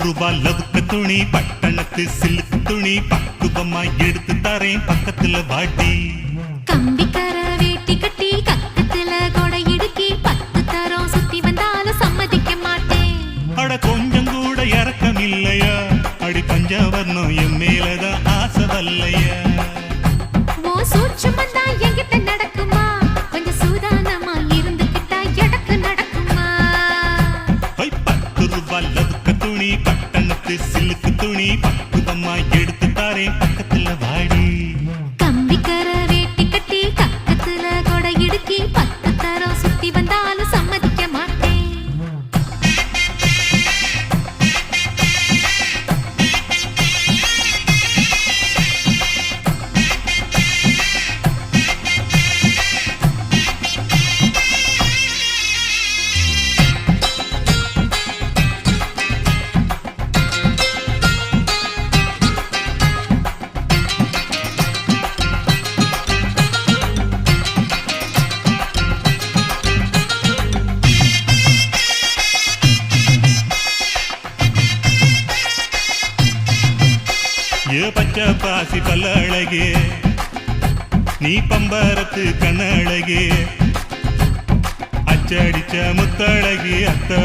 ரூபா லவுக்க துணி பட்டணத்து சில்லுக்கு துணி பக்குவமா எடுத்து தரேன் பக்கத்துல வாட்டி. கம்பிக்கர வேட்டி கட்டி கக்கத்துல கொடை இடுக்கி 10 தரம் சுத்தி வந்தாலும் சம்மதிக்க மாட்டேன். அட கொஞ்சம் கூட இறக்கம் இல்லையா, அடி பஞ்சவர்ணம் என் மேலதான் ஆசை வல்லையா. ஓ சூட்சமம் தான் என்கிட்ட நடக்குமா, கொஞ்சம் சூதானமா இருந்துக்கிட்டா எடக்கு நடக்குமா. 10 ரூபா லவுக்க துணி பட்டணத்து சில்லுக்கு துணி பக்குவமா எடுத்து தரேன் பக்கத்துல வாடி. கம்பிக்கர வேட்டி கட்டி கக்கத்துல கொடை இடுக்கி 10 தரம் சுத்தி வந்தாலும் சம்மதிக்க மாட்டேன். ஏ பச்சை பாசி பல்ல அழகே, நீ பம்பரத்து கண்ணழகே, அச்சடிச்ச முத்தழகி அத்த